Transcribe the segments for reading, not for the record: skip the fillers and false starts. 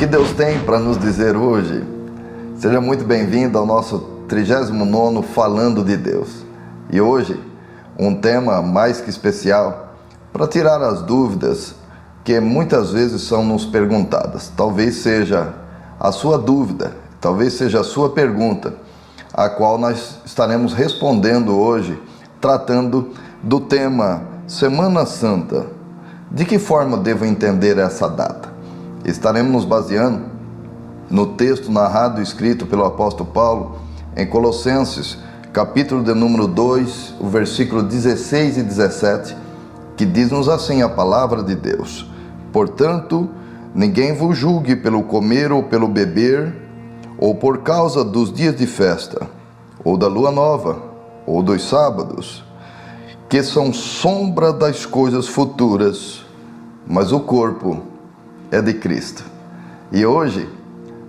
que Deus tem para nos dizer hoje? Seja muito bem-vindo ao nosso 39º Falando de Deus. E hoje, um tema mais que especial para tirar as dúvidas que muitas vezes são nos perguntadas. Talvez seja a sua dúvida, talvez seja a sua pergunta, a qual nós estaremos respondendo hoje, tratando do tema Semana Santa. De que forma devo entender essa data? Estaremos nos baseando no texto narrado e escrito pelo apóstolo Paulo em Colossenses, capítulo de número 2, o versículo 16 e 17, que diz-nos assim a palavra de Deus: portanto, ninguém vos julgue pelo comer ou pelo beber, ou por causa dos dias de festa, ou da lua nova, ou dos sábados, que são sombra das coisas futuras, mas o corpo é de Cristo. E hoje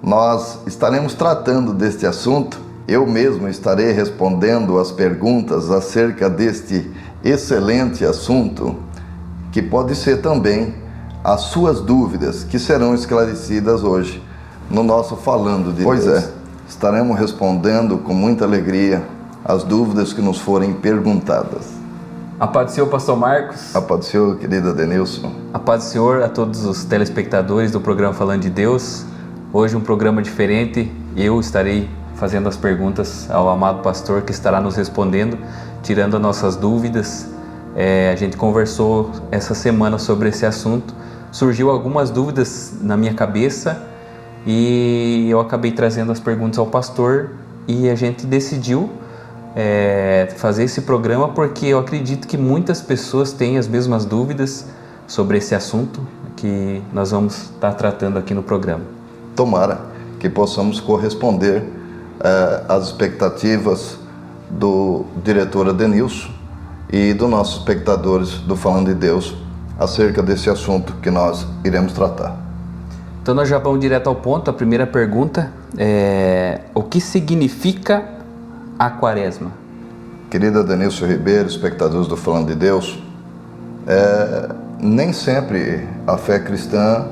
nós estaremos tratando deste assunto. Eu mesmo estarei respondendo as perguntas acerca deste excelente assunto, que pode ser também as suas dúvidas, que serão esclarecidas hoje no nosso Falando de Deus. Pois é, estaremos respondendo com muita alegria as dúvidas que nos forem perguntadas. A paz do Senhor, pastor Marcos. A paz do Senhor, querida Denilson. A paz do Senhor a todos os telespectadores do programa Falando de Deus. Hoje um programa diferente. Eu estarei fazendo as perguntas ao amado pastor, que estará nos respondendo, tirando as nossas dúvidas. A gente conversou essa semana sobre esse assunto. Surgiu algumas dúvidas na minha cabeça e eu acabei trazendo as perguntas ao pastor e a gente decidiu fazer esse programa porque eu acredito que muitas pessoas têm as mesmas dúvidas sobre esse assunto que nós vamos estar tratando aqui no programa. Tomara que possamos corresponder às expectativas do diretor Adenilson e dos nossos espectadores do Falando de Deus acerca desse assunto que nós iremos tratar. Então nós já vamos direto ao ponto. A primeira pergunta é: o que significa a Quaresma? Querida Denilson Ribeiro, espectadores do Falando de Deus, nem sempre a fé cristã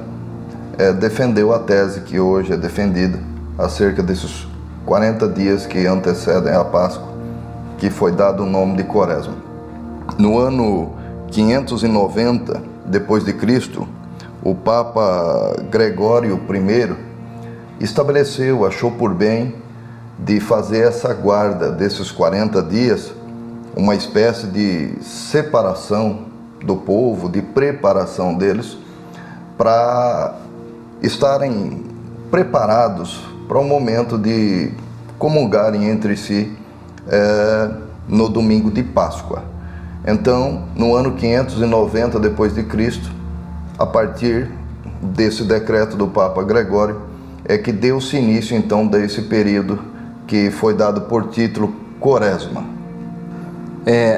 defendeu a tese que hoje é defendida acerca desses 40 dias que antecedem a Páscoa, que foi dado o nome de Quaresma. No ano 590 depois de Cristo, o Papa Gregório I estabeleceu, achou por bem de fazer essa guarda desses 40 dias, uma espécie de separação do povo, de preparação deles, para estarem preparados para o momento de comungarem entre si no domingo de Páscoa. Então, no ano 590 depois de Cristo, a partir desse decreto do Papa Gregório, é que deu-se início então desse período que foi dado por título Quaresma.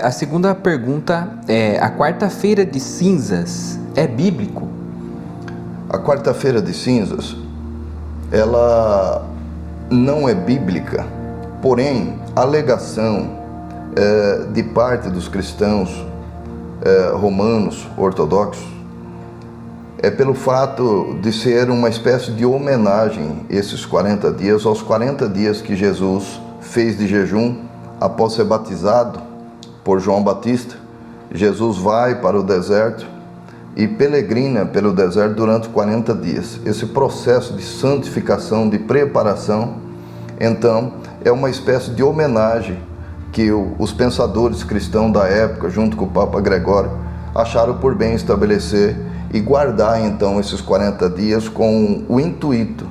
A segunda pergunta é: a quarta-feira de cinzas é bíblico? A quarta-feira de cinzas, ela não é bíblica, porém a alegação de parte dos cristãos romanos ortodoxos é pelo fato de ser uma espécie de homenagem, esses 40 dias, aos 40 dias que Jesus fez de jejum após ser batizado por João Batista. Jesus vai para o deserto e peregrina pelo deserto durante 40 dias. Esse processo de santificação, de preparação, então, é uma espécie de homenagem que os pensadores cristãos da época, junto com o Papa Gregório, acharam por bem estabelecer e guardar então esses 40 dias com o intuito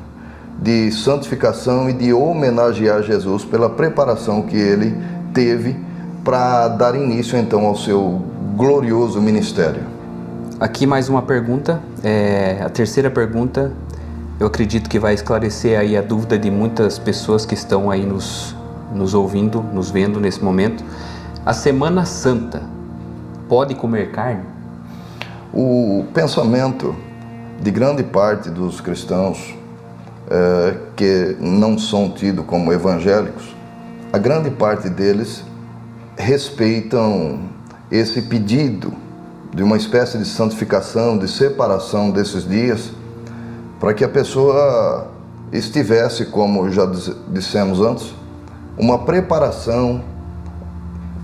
de santificação e de homenagear Jesus pela preparação que ele teve para dar início então ao seu glorioso ministério. Aqui mais uma pergunta, a terceira pergunta, eu acredito que vai esclarecer aí a dúvida de muitas pessoas que estão aí nos ouvindo, nos vendo nesse momento. A Semana Santa pode comer carne? O pensamento de grande parte dos cristãos que não são tidos como evangélicos, a grande parte deles respeitam esse pedido de uma espécie de santificação, de separação desses dias, para que a pessoa estivesse, como já dissemos antes, uma preparação,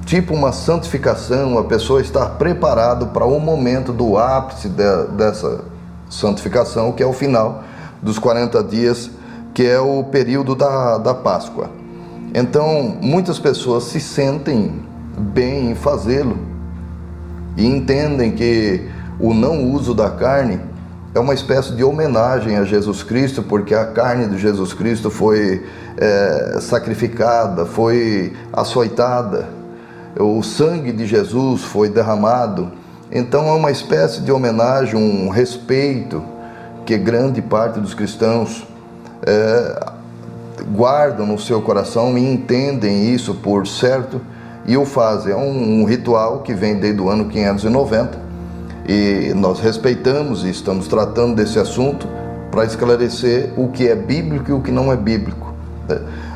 tipo uma santificação, a pessoa estar preparado para o momento do ápice dessa santificação, que é o final dos 40 dias, que é o período da Páscoa. Então, muitas pessoas se sentem bem em fazê-lo e entendem que o não uso da carne é uma espécie de homenagem a Jesus Cristo, porque a carne de Jesus Cristo foi sacrificada, foi açoitada, o sangue de Jesus foi derramado. Então é uma espécie de homenagem, um respeito que grande parte dos cristãos guardam no seu coração e entendem isso por certo e o fazem. É um ritual que vem desde o ano 590 e nós respeitamos e estamos tratando desse assunto para esclarecer o que é bíblico e o que não é bíblico.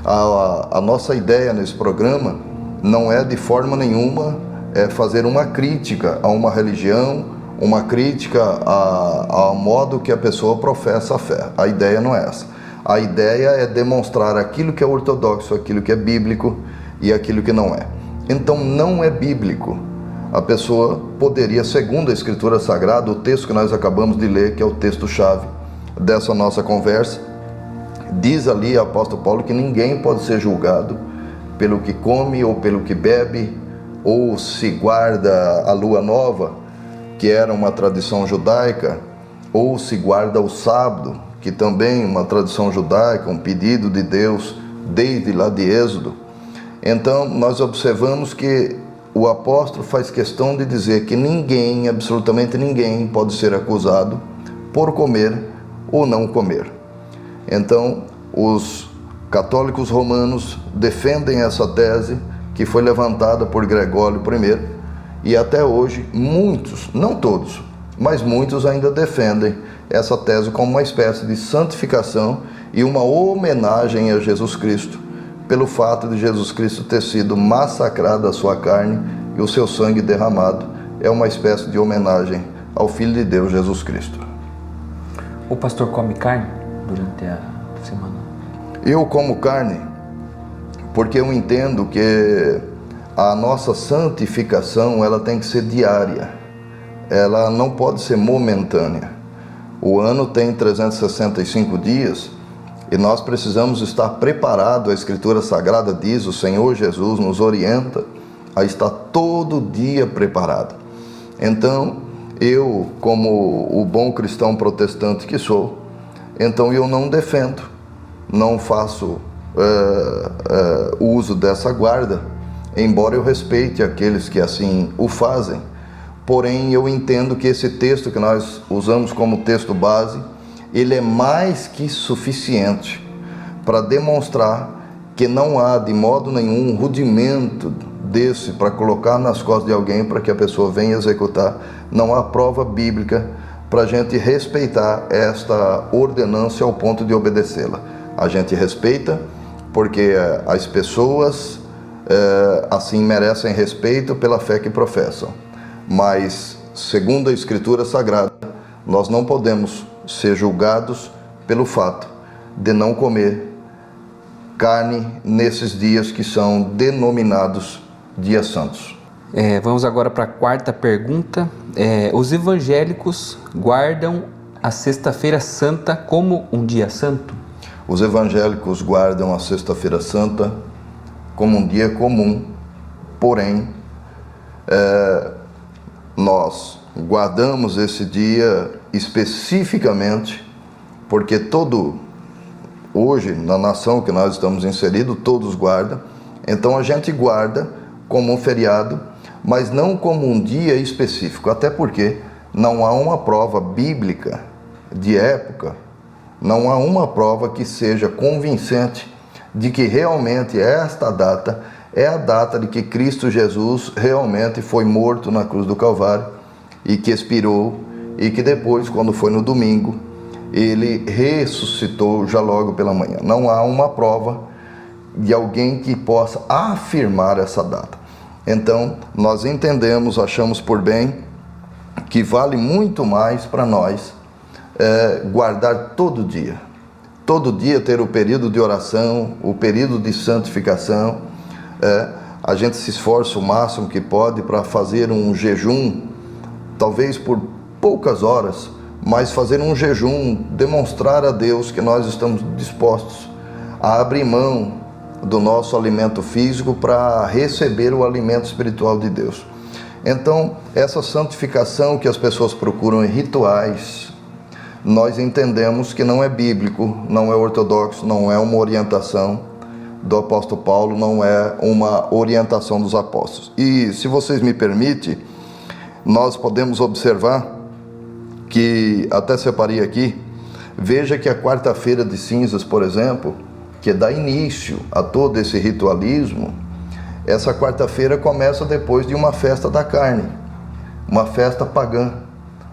A nossa ideia nesse programa não é de forma nenhuma fazer uma crítica a uma religião, uma crítica ao modo que a pessoa professa a fé. A ideia não é essa. A ideia é demonstrar aquilo que é ortodoxo, aquilo que é bíblico e aquilo que não é. Então não é bíblico. A pessoa poderia, segundo a Escritura Sagrada, o texto que nós acabamos de ler, que é o texto-chave dessa nossa conversa, diz ali o apóstolo Paulo que ninguém pode ser julgado pelo que come ou pelo que bebe, ou se guarda a lua nova, que era uma tradição judaica, ou se guarda o sábado, que também é uma tradição judaica, um pedido de Deus desde lá de Êxodo. Então nós observamos que o apóstolo faz questão de dizer que ninguém, absolutamente ninguém, pode ser acusado por comer ou não comer. Então, os católicos romanos defendem essa tese que foi levantada por Gregório I e até hoje muitos, não todos, mas muitos ainda defendem essa tese como uma espécie de santificação e uma homenagem a Jesus Cristo, pelo fato de Jesus Cristo ter sido massacrado a sua carne e o seu sangue derramado. É uma espécie de homenagem ao Filho de Deus, Jesus Cristo. O pastor come carne durante a semana? Eu como carne porque eu entendo que a nossa santificação ela tem que ser diária. Ela não pode ser momentânea. O ano tem 365 dias e nós precisamos estar preparados. A Escritura Sagrada diz, o Senhor Jesus nos orienta a estar todo dia preparado. Então, eu, como o bom cristão protestante que sou, então eu não defendo, não faço uso dessa guarda, embora eu respeite aqueles que assim o fazem. Porém, eu entendo que esse texto que nós usamos como texto base, ele é mais que suficiente para demonstrar que não há de modo nenhum um rudimento desse para colocar nas costas de alguém para que a pessoa venha executar. Não há prova bíblica para a gente respeitar esta ordenança ao ponto de obedecê-la. A gente respeita porque as pessoas assim merecem respeito pela fé que professam. Mas, segundo a Escritura Sagrada, nós não podemos ser julgados pelo fato de não comer carne nesses dias que são denominados dias santos. Vamos agora para a quarta pergunta. Os evangélicos guardam a Sexta-feira Santa como um dia santo? Os evangélicos guardam a Sexta-feira Santa como um dia comum, porém, nós guardamos esse dia especificamente porque hoje, na nação que nós estamos inseridos, todos guardam. Então a gente guarda como um feriado, mas não como um dia específico, até porque não há uma prova bíblica de época, não há uma prova que seja convincente de que realmente esta data é a data de que Cristo Jesus realmente foi morto na cruz do Calvário e que expirou e que depois, quando foi no domingo, ele ressuscitou já logo pela manhã. Não há uma prova de alguém que possa afirmar essa data. Então, nós entendemos, achamos por bem que vale muito mais para nós guardar todo dia. Todo dia ter o período de oração, o período de santificação. A gente se esforça o máximo que pode para fazer um jejum, talvez por poucas horas, mas fazer um jejum, demonstrar a Deus que nós estamos dispostos a abrir mão do nosso alimento físico para receber o alimento espiritual de Deus. Então, essa santificação que as pessoas procuram em rituais, nós entendemos que não é bíblico, não é ortodoxo, não é uma orientação do apóstolo Paulo, não é uma orientação dos apóstolos. E, se vocês me permitem, nós podemos observar que, até separei aqui, veja que a quarta-feira de cinzas, por exemplo, que dá início a todo esse ritualismo, essa quarta-feira começa depois de uma festa da carne, uma festa pagã,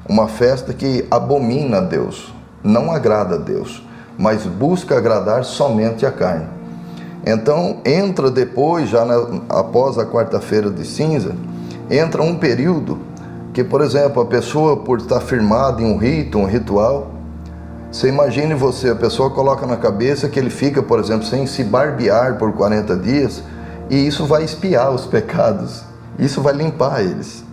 uma festa que abomina a Deus, não agrada a Deus, mas busca agradar somente a carne. Então, entra depois, após a quarta-feira de cinza, entra um período que, por exemplo, a pessoa, por estar firmada em um rito, um ritual, você imagine a pessoa coloca na cabeça que ele fica, por exemplo, sem se barbear por 40 dias, e isso vai expiar os pecados, isso vai limpar eles.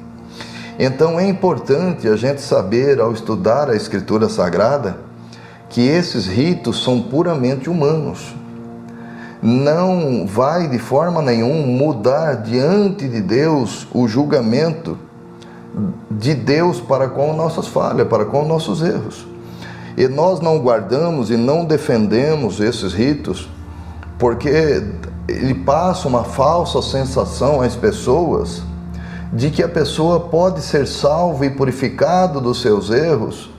Então é importante a gente saber, ao estudar a Escritura Sagrada, que esses ritos são puramente humanos. Não vai de forma nenhuma mudar diante de Deus o julgamento de Deus para com nossas falhas, para com nossos erros. E nós não guardamos e não defendemos esses ritos porque ele passa uma falsa sensação às pessoas de que a pessoa pode ser salva e purificada dos seus erros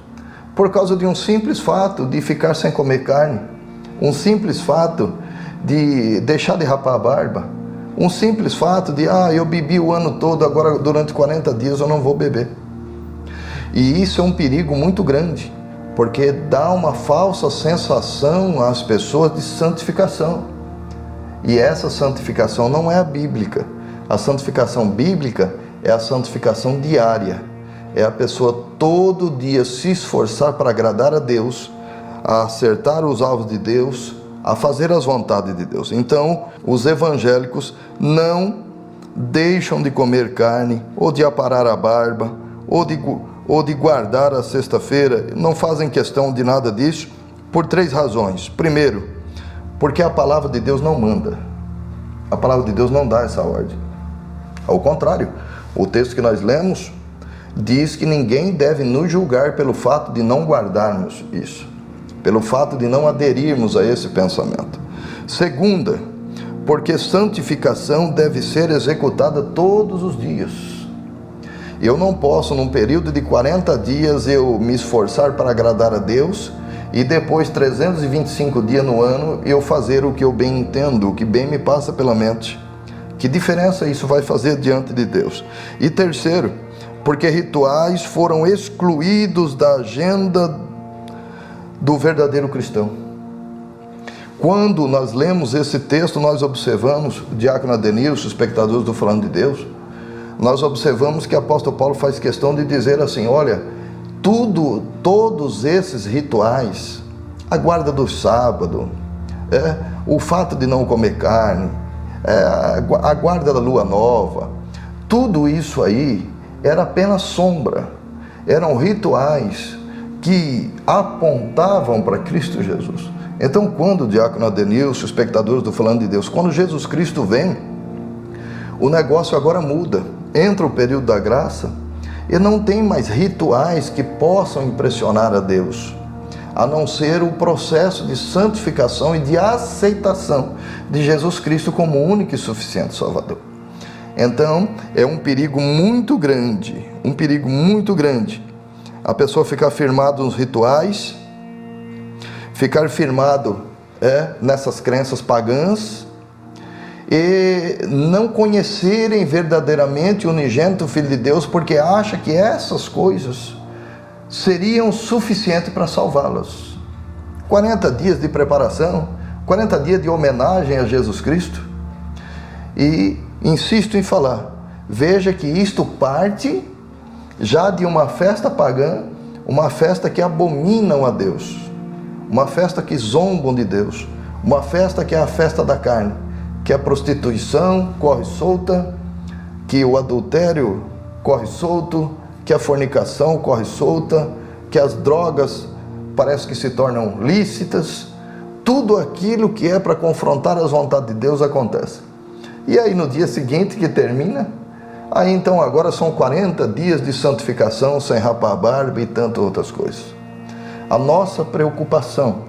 por causa de um simples fato de ficar sem comer carne, um simples fato de deixar de rapar a barba, um simples fato de, eu bebi o ano todo, agora durante 40 dias eu não vou beber. E isso é um perigo muito grande, porque dá uma falsa sensação às pessoas de santificação. E essa santificação não é a bíblica. A santificação bíblica é a santificação diária. É a pessoa todo dia se esforçar para agradar a Deus, a acertar os alvos de Deus, a fazer as vontades de Deus. Então, os evangélicos não deixam de comer carne, ou de aparar a barba, ou de guardar a sexta-feira, não fazem questão de nada disso, por 3 razões. Primeiro, porque a palavra de Deus não manda. A palavra de Deus não dá essa ordem. Ao contrário, o texto que nós lemos diz que ninguém deve nos julgar pelo fato de não guardarmos isso, pelo fato de não aderirmos a esse pensamento. Segunda, porque santificação deve ser executada todos os dias. Eu não posso, num período de 40 dias, eu me esforçar para agradar a Deus e depois 325 dias no ano eu fazer o que eu bem entendo, o que bem me passa pela mente. Que diferença isso vai fazer diante de Deus? E terceiro, porque rituais foram excluídos da agenda do verdadeiro cristão. Quando nós lemos esse texto, nós observamos, o diácono Adenilson, os espectadores do Falando de Deus, nós observamos que o apóstolo Paulo faz questão de dizer assim, olha, todos esses rituais, a guarda do sábado, o fato de não comer carne, a guarda da lua nova, tudo isso aí era apenas sombra, eram rituais que apontavam para Cristo Jesus. Então, quando o diácono Adenilson, os espectadores do Falando de Deus, quando Jesus Cristo vem, o negócio agora muda, entra o período da graça, e não tem mais rituais que possam impressionar a Deus, a não ser o processo de santificação e de aceitação de Jesus Cristo como único e suficiente Salvador. Então, é um perigo muito grande, a pessoa ficar firmada nos rituais, ficar firmado nessas crenças pagãs, e não conhecerem verdadeiramente o unigênito Filho de Deus, porque acha que essas coisas seriam suficientes para salvá-las. 40 dias de preparação, 40 dias de homenagem a Jesus Cristo. E insisto em falar, veja que isto parte já de uma festa pagã, uma festa que abominam a Deus, uma festa que zombam de Deus, uma festa que é a festa da carne, que a prostituição corre solta, que o adultério corre solto, que a fornicação corre solta, que as drogas parece que se tornam lícitas. Tudo aquilo que é para confrontar as vontades de Deus acontece. E aí no dia seguinte que termina, aí então agora são 40 dias de santificação, sem rapar a barba e tantas outras coisas. A nossa preocupação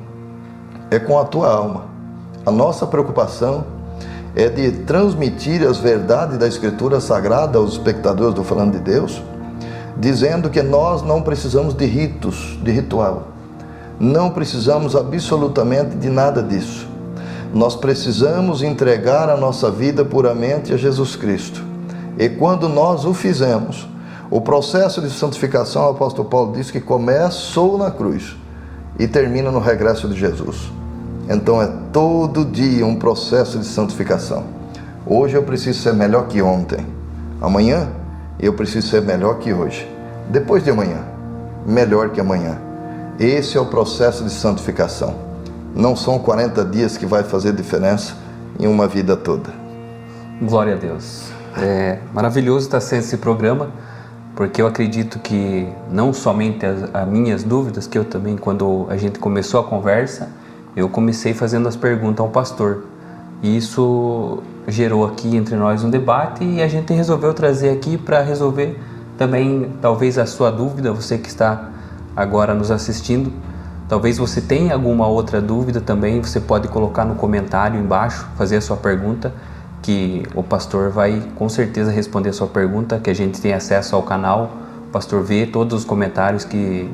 é com a tua alma. A nossa preocupação é de transmitir as verdades da Escritura Sagrada aos espectadores do Falando de Deus, dizendo que nós não precisamos de ritos, de ritual. Não precisamos absolutamente de nada disso. Nós precisamos entregar a nossa vida puramente a Jesus Cristo. E quando nós o fizemos, o processo de santificação, o apóstolo Paulo diz que começou na cruz e termina no regresso de Jesus. Então é todo dia um processo de santificação. Hoje eu preciso ser melhor que ontem. Amanhã eu preciso ser melhor que hoje. Depois de amanhã, melhor que amanhã. Esse é o processo de santificação. Não são 40 dias que vai fazer diferença em uma vida toda. Glória a Deus. É maravilhoso estar sendo esse programa, porque eu acredito que não somente as minhas dúvidas, que eu também, quando a gente começou a conversa, eu comecei fazendo as perguntas ao pastor. E isso gerou aqui entre nós um debate e a gente resolveu trazer aqui para resolver também, talvez, a sua dúvida, você que está agora nos assistindo. Talvez você tenha alguma outra dúvida também, você pode colocar no comentário embaixo, fazer a sua pergunta, que o pastor vai com certeza responder a sua pergunta, que a gente tem acesso ao canal, o pastor vê todos os comentários que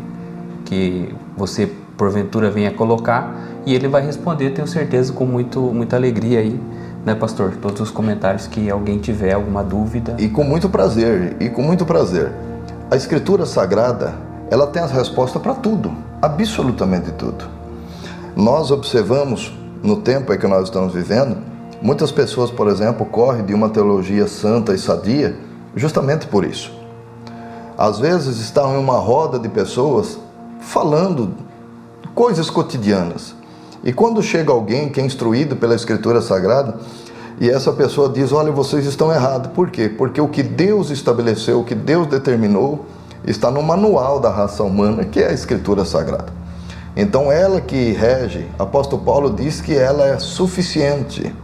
você porventura venha colocar e ele vai responder, tenho certeza, com muita alegria aí, né, pastor? Todos os comentários que alguém tiver alguma dúvida. E com muito prazer, A Escritura Sagrada, ela tem as respostas para tudo, absolutamente tudo. Nós observamos, no tempo em que nós estamos vivendo, muitas pessoas, por exemplo, correm de uma teologia santa e sadia justamente por isso. Às vezes estão em uma roda de pessoas falando coisas cotidianas. E quando chega alguém que é instruído pela Escritura Sagrada, e essa pessoa diz, olha, vocês estão errados. Por quê? Porque o que Deus estabeleceu, o que Deus determinou, está no manual da raça humana, que é a Escritura Sagrada. Então ela que rege, apóstolo Paulo diz que ela é suficiente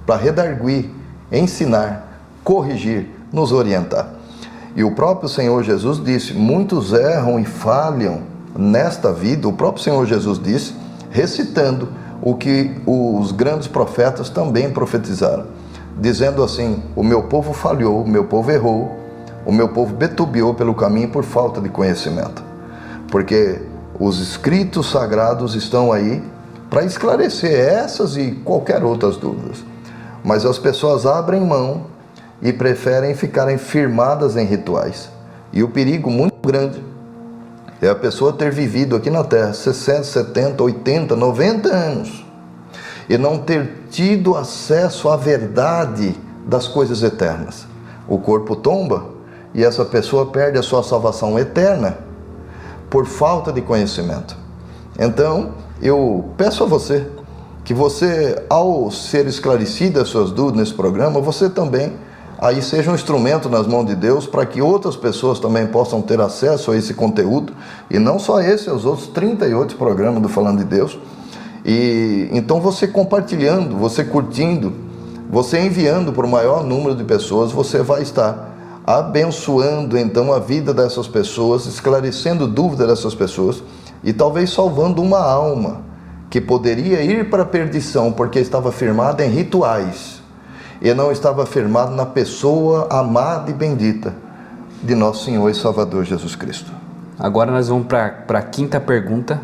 para redarguir, ensinar, corrigir, nos orientar. E o próprio Senhor Jesus disse, muitos erram e falham nesta vida. O próprio Senhor Jesus disse, recitando o que os grandes profetas também profetizaram, dizendo assim, o meu povo falhou, o meu povo errou, o meu povo betubiou pelo caminho por falta de conhecimento. Porque os escritos sagrados estão aí para esclarecer essas e qualquer outras dúvidas. Mas as pessoas abrem mão e preferem ficarem firmadas em rituais. E o perigo muito grande é a pessoa ter vivido aqui na Terra 60, 70, 80, 90 anos e não ter tido acesso à verdade das coisas eternas. O corpo tomba e essa pessoa perde a sua salvação eterna por falta de conhecimento. Então, eu peço a você que você, ao ser esclarecido as suas dúvidas nesse programa, você também aí seja um instrumento nas mãos de Deus para que outras pessoas também possam ter acesso a esse conteúdo, e não só esse, os outros 38 programas do Falando de Deus. E então você compartilhando, você curtindo, você enviando para o maior número de pessoas, você vai estar abençoando então a vida dessas pessoas, esclarecendo dúvidas dessas pessoas e talvez salvando uma alma que poderia ir para a perdição porque estava firmada em rituais e não estava firmada na pessoa amada e bendita de nosso Senhor e Salvador Jesus Cristo. Agora nós vamos para a quinta pergunta.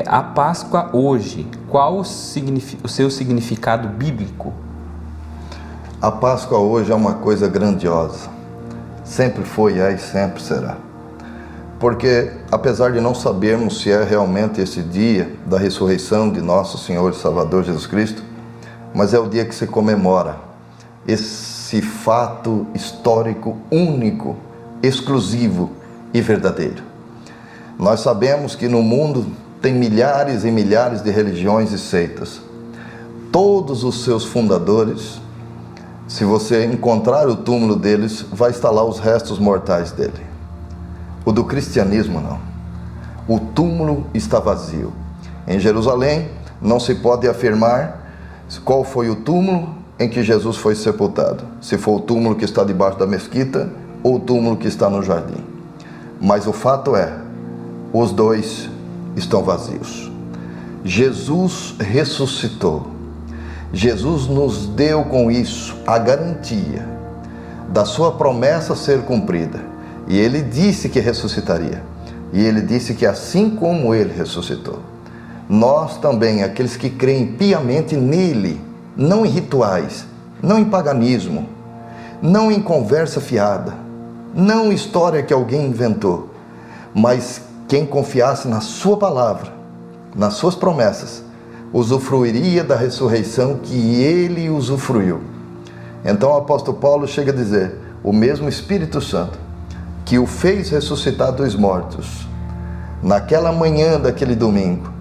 A Páscoa hoje, qual o seu significado bíblico? A Páscoa hoje é uma coisa grandiosa. Sempre foi, é e sempre será. Porque, apesar de não sabermos se é realmente esse dia da ressurreição de nosso Senhor e Salvador Jesus Cristo, mas é o dia que se comemora esse fato histórico único, exclusivo e verdadeiro. Nós sabemos que no mundo tem milhares e milhares de religiões e seitas. Todos os seus fundadores, se você encontrar o túmulo deles, vai estar lá os restos mortais dele. O do cristianismo não. O túmulo está vazio. Em Jerusalém não se pode afirmar qual foi o túmulo em que Jesus foi sepultado. Se for o túmulo que está debaixo da mesquita ou o túmulo que está no jardim. Mas o fato é, os dois estão vazios. Jesus ressuscitou. Jesus nos deu com isso a garantia da sua promessa ser cumprida. E ele disse que ressuscitaria. E ele disse que assim como ele ressuscitou, nós também, aqueles que creem piamente nele, não em rituais, não em paganismo, não em conversa fiada, não em história que alguém inventou, mas quem confiasse na sua palavra, nas suas promessas, usufruiria da ressurreição que ele usufruiu. Então o apóstolo Paulo chega a dizer, o mesmo Espírito Santo que o fez ressuscitar dos mortos, naquela manhã daquele domingo,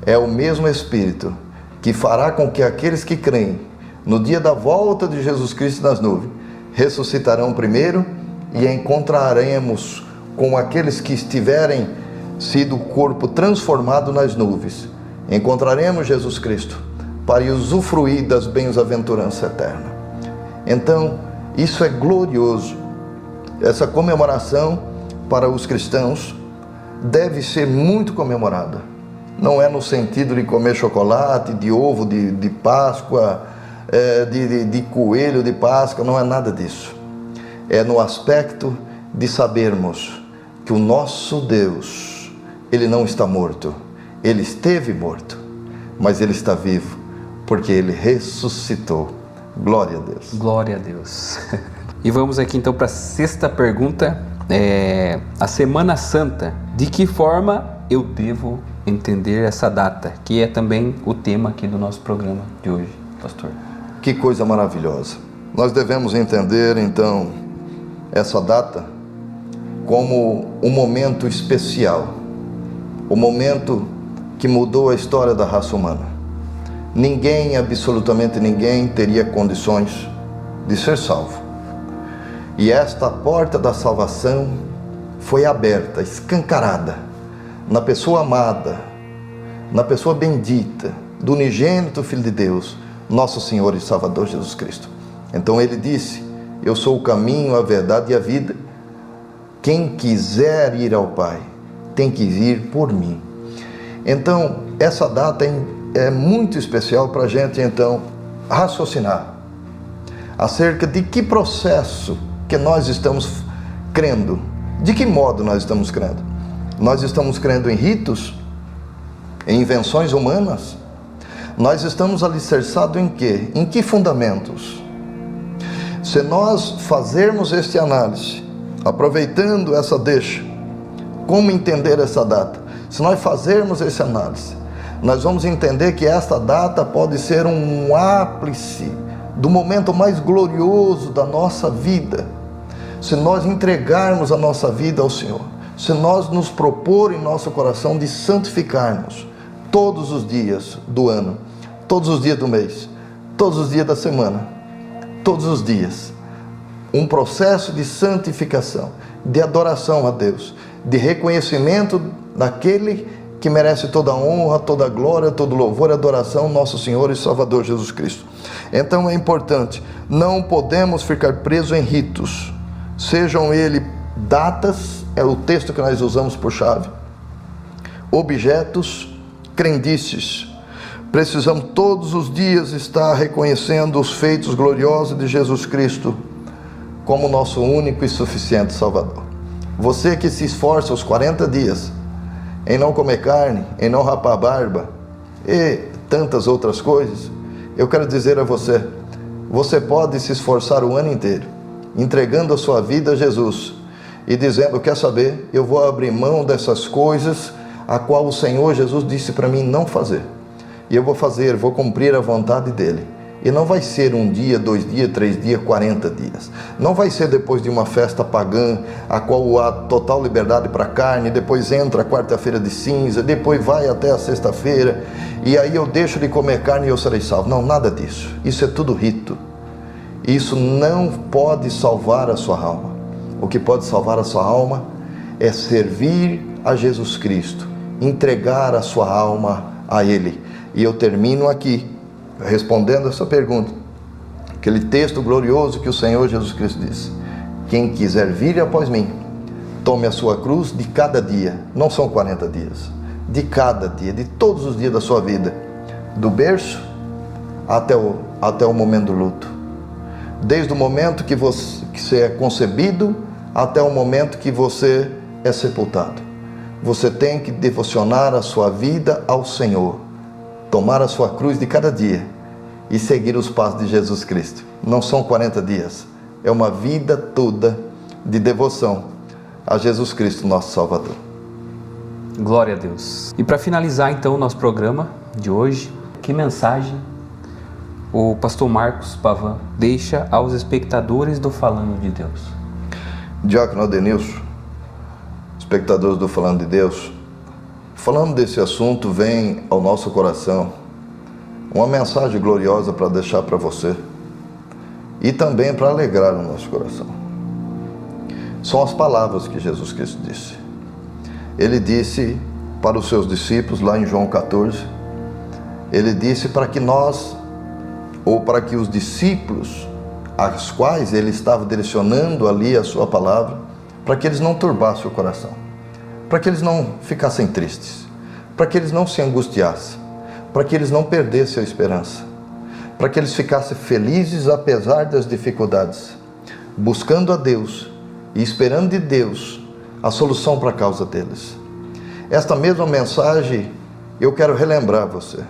é o mesmo Espírito que fará com que aqueles que creem no dia da volta de Jesus Cristo nas nuvens, ressuscitarão primeiro e encontraremos com aqueles que estiverem sido o corpo transformado nas nuvens. Encontraremos Jesus Cristo para usufruir das bem-aventuranças eternas. Então, isso é glorioso. Essa comemoração para os cristãos deve ser muito comemorada. Não é no sentido de comer chocolate, de ovo de Páscoa, de coelho de Páscoa, não é nada disso. É no aspecto de sabermos que o nosso Deus, Ele não está morto. Ele esteve morto, mas Ele está vivo, porque Ele ressuscitou. Glória a Deus. Glória a Deus. E vamos aqui então para a sexta pergunta. A Semana Santa. De que forma eu devo entender essa data? Que é também o tema aqui do nosso programa de hoje, pastor. Que coisa maravilhosa. Nós devemos entender então essa data como um momento especial. O momento que mudou a história da raça humana. Ninguém, absolutamente ninguém, teria condições de ser salvo. E esta porta da salvação foi aberta, escancarada, na pessoa amada, na pessoa bendita, do unigênito Filho de Deus, nosso Senhor e Salvador Jesus Cristo. Então ele disse, eu sou o caminho, a verdade e a vida. Quem quiser ir ao Pai, tem que vir por mim. Então, essa data é muito especial para a gente, então, raciocinar acerca de que processo que nós estamos crendo. De que modo nós estamos crendo? Nós estamos crendo em ritos? Em invenções humanas? Nós estamos alicerçados em quê? Em que fundamentos? Se nós fazermos este análise, aproveitando essa deixa, como entender essa data? Se nós fazermos essa análise, nós vamos entender que esta data pode ser um ápice do momento mais glorioso da nossa vida. Se nós entregarmos a nossa vida ao Senhor, se nós nos propor em nosso coração de santificarmos todos os dias do ano, todos os dias do mês, todos os dias da semana, todos os dias, um processo de santificação, de adoração a Deus, de reconhecimento daquele que merece toda a honra, toda a glória, todo o louvor e adoração, nosso Senhor e Salvador Jesus Cristo. Então é importante, não podemos ficar presos em ritos, sejam eles datas, é o texto que nós usamos por chave, objetos, crendices. Precisamos todos os dias estar reconhecendo os feitos gloriosos de Jesus Cristo como nosso único e suficiente Salvador. Você que se esforça os 40 dias em não comer carne, em não rapar a barba e tantas outras coisas, eu quero dizer a você, você pode se esforçar o ano inteiro, entregando a sua vida a Jesus e dizendo, quer saber, eu vou abrir mão dessas coisas a qual o Senhor Jesus disse para mim não fazer. E eu vou fazer, vou cumprir a vontade dEle. E não vai ser um dia, 2 dias, 3 dias, 40 dias. Não vai ser depois de uma festa pagã, a qual há total liberdade para a carne, depois entra a quarta-feira de cinza, depois vai até a sexta-feira, e aí eu deixo de comer carne e eu serei salvo. Não, nada disso. Isso é tudo rito. Isso não pode salvar a sua alma. O que pode salvar a sua alma é servir a Jesus Cristo, entregar a sua alma a Ele. E eu termino aqui, respondendo essa pergunta, aquele texto glorioso que o Senhor Jesus Cristo disse: quem quiser vir após mim, tome a sua cruz de cada dia. Não são 40 dias, de cada dia, de todos os dias da sua vida, do berço até o momento do luto, desde o momento que você é concebido até o momento que você é sepultado. Você tem que devocionar a sua vida ao Senhor, tomar a sua cruz de cada dia e seguir os passos de Jesus Cristo. Não são 40 dias, é uma vida toda de devoção a Jesus Cristo, nosso Salvador. Glória a Deus. E para finalizar então o nosso programa de hoje, que mensagem o pastor Marcos Pavan deixa aos espectadores do Falando de Deus? Diácono Adenilson, espectadores do Falando de Deus, falando desse assunto, vem ao nosso coração uma mensagem gloriosa para deixar para você e também para alegrar o nosso coração. São as palavras que Jesus Cristo disse. Ele disse para os seus discípulos, lá em João 14, ele disse para que nós, ou para que os discípulos, aos quais ele estava direcionando ali a sua palavra, para que eles não turbassem o coração, para que eles não ficassem tristes, para que eles não se angustiassem, para que eles não perdessem a esperança, para que eles ficassem felizes apesar das dificuldades, buscando a Deus e esperando de Deus a solução para a causa deles. Esta mesma mensagem eu quero relembrar você.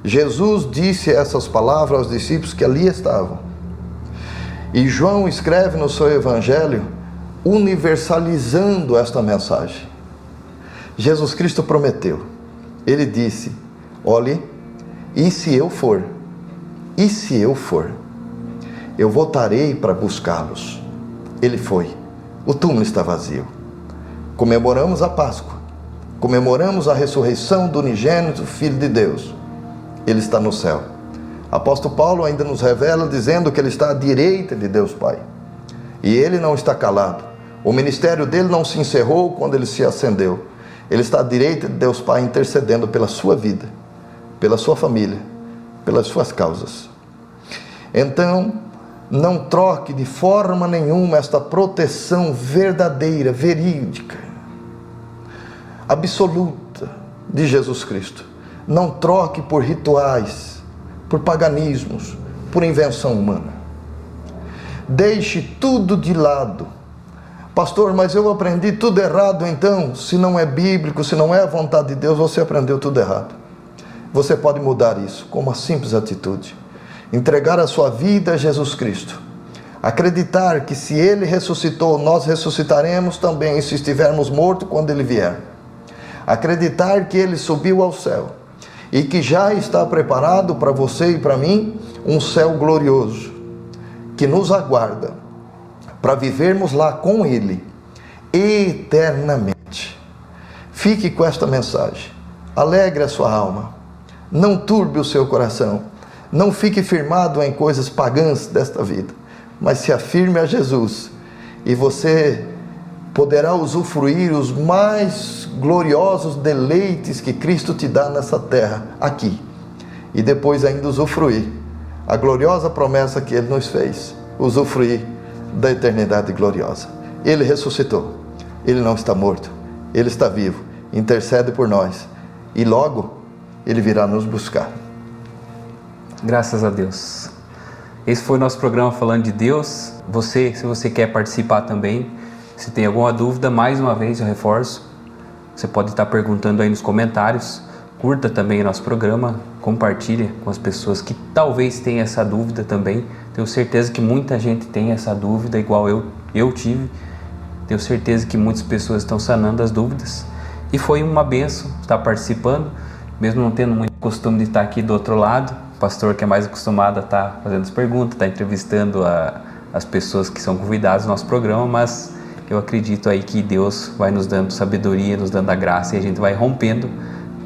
Jesus disse essas palavras aos discípulos que ali estavam. E João escreve no seu evangelho universalizando esta mensagem. Jesus Cristo prometeu, ele disse: olhe, e se eu for, eu voltarei para buscá-los. Ele foi, o túmulo está vazio. Comemoramos a Páscoa, comemoramos a ressurreição do unigênito Filho de Deus. Ele está no céu. Apóstolo Paulo ainda nos revela dizendo que ele está à direita de Deus Pai. E ele não está calado. O ministério dele não se encerrou quando ele se ascendeu. Ele está à direita de Deus Pai intercedendo pela sua vida, pela sua família, pelas suas causas. Então, não troque de forma nenhuma esta proteção verdadeira, verídica, absoluta de Jesus Cristo. Não troque por rituais, por paganismos, por invenção humana. Deixe tudo de lado. Pastor, mas eu aprendi tudo errado então. Se não é bíblico, se não é a vontade de Deus, você aprendeu tudo errado. Você pode mudar isso com uma simples atitude. Entregar a sua vida a Jesus Cristo. Acreditar que se Ele ressuscitou, nós ressuscitaremos também se estivermos mortos quando Ele vier. Acreditar que Ele subiu ao céu e que já está preparado para você e para mim um céu glorioso que nos aguarda para vivermos lá com Ele eternamente. Fique com esta mensagem, alegre a sua alma, não turbe o seu coração, não fique firmado em coisas pagãs desta vida, mas se afirme a Jesus e você poderá usufruir os mais gloriosos deleites que Cristo te dá nessa terra, aqui, e depois ainda usufruir a gloriosa promessa que Ele nos fez, usufruir da eternidade gloriosa. Ele ressuscitou, Ele não está morto, Ele está vivo, intercede por nós e logo Ele virá nos buscar. Graças a Deus. Esse foi o nosso programa Falando de Deus. Se você quer participar também, se tem alguma dúvida, mais uma vez eu reforço, você pode estar perguntando aí nos comentários. Curta também o nosso programa, compartilhe com as pessoas que talvez tenham essa dúvida também. Tenho certeza que muita gente tem essa dúvida, igual eu tive. Tenho certeza que muitas pessoas estão sanando as dúvidas. E foi uma bênção estar participando, mesmo não tendo muito costume de estar aqui do outro lado. pastor que é mais acostumado a estar fazendo as perguntas, estar entrevistando as pessoas que são convidadas no nosso programa, mas eu acredito aí que Deus vai nos dando sabedoria, nos dando a graça, e a gente vai rompendo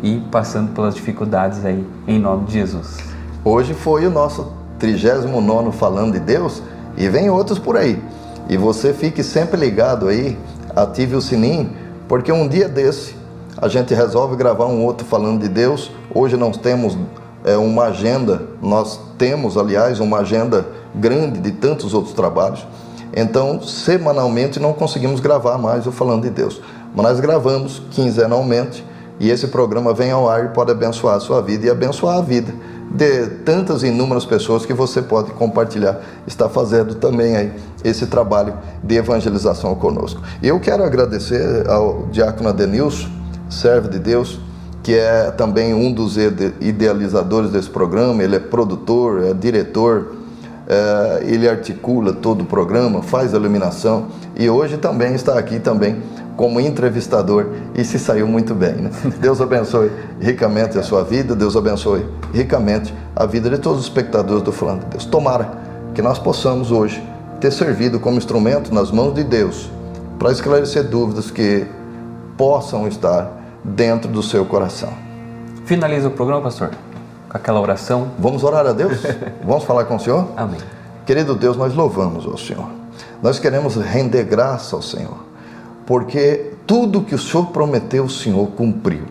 e passando pelas dificuldades aí, em nome de Jesus. Hoje foi o nosso 39º Falando de Deus, e vem outros por aí. E você fique sempre ligado aí, ative o sininho, porque um dia desse a gente resolve gravar um outro Falando de Deus. Hoje nós temos uma agenda, nós temos, aliás, uma agenda grande de tantos outros trabalhos. Então, semanalmente não conseguimos gravar mais o Falando de Deus. Mas nós gravamos quinzenalmente e esse programa vem ao ar e pode abençoar a sua vida e abençoar a vida de tantas inúmeras pessoas que você pode compartilhar, está fazendo também aí esse trabalho de evangelização conosco. E eu quero agradecer ao diácono Adenilson, servo de Deus, que é também um dos idealizadores desse programa. Ele é produtor, é diretor, ele articula todo o programa, faz a iluminação e hoje também está aqui também como entrevistador e se saiu muito bem, né? Deus abençoe ricamente a sua vida, Deus abençoe ricamente a vida de todos os espectadores do Falando de Deus. Tomara que nós possamos hoje ter servido como instrumento nas mãos de Deus para esclarecer dúvidas que possam estar dentro do seu coração. Finaliza o programa, pastor, com aquela oração. Vamos orar a Deus? Vamos falar com o Senhor? Amém. Querido Deus, nós louvamos ao Senhor. Nós queremos render graça ao Senhor, porque tudo que o Senhor prometeu, o Senhor cumpriu.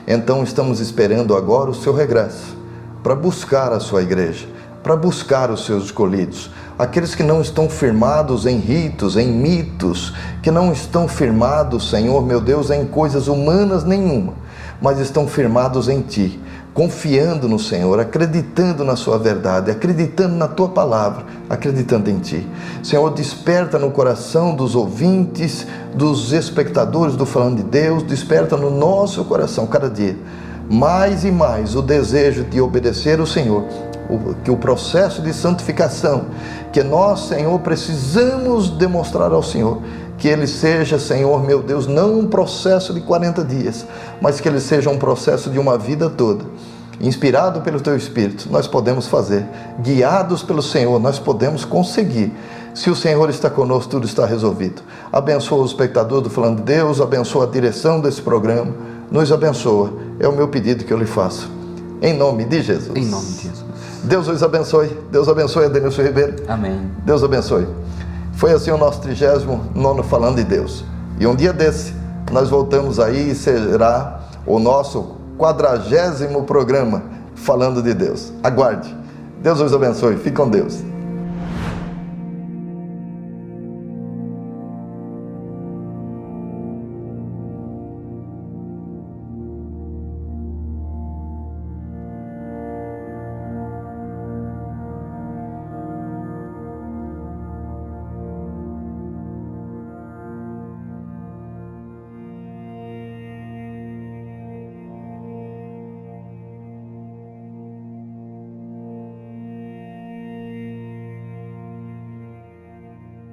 Então estamos esperando agora o seu regresso, para buscar a sua igreja, para buscar os seus escolhidos, aqueles que não estão firmados em ritos, em mitos, que não estão firmados, Senhor, meu Deus, em coisas humanas nenhuma, mas estão firmados em Ti, confiando no Senhor, acreditando na sua verdade, acreditando na Tua palavra, acreditando em Ti. Senhor, desperta no coração dos ouvintes, dos espectadores do Falando de Deus, desperta no nosso coração cada dia, mais e mais o desejo de obedecer o Senhor, que o processo de santificação, que nós, Senhor, precisamos demonstrar ao Senhor, que ele seja, Senhor, meu Deus, não um processo de 40 dias, mas que ele seja um processo de uma vida toda. Inspirado pelo Teu Espírito, nós podemos fazer, guiados pelo Senhor, nós podemos conseguir. Se o Senhor está conosco, tudo está resolvido. Abençoa os espectadores do Falando de Deus, abençoa a direção desse programa, nos abençoa. É o meu pedido que eu lhe faço. Em nome de Jesus. Em nome de Jesus. Deus os abençoe. Deus abençoe a Adenilson Ribeiro. Amém. Deus abençoe. Foi assim o nosso 39º Falando de Deus. E um dia desse, nós voltamos aí e será o nosso 40º programa Falando de Deus. Aguarde. Deus os abençoe. Fique com Deus.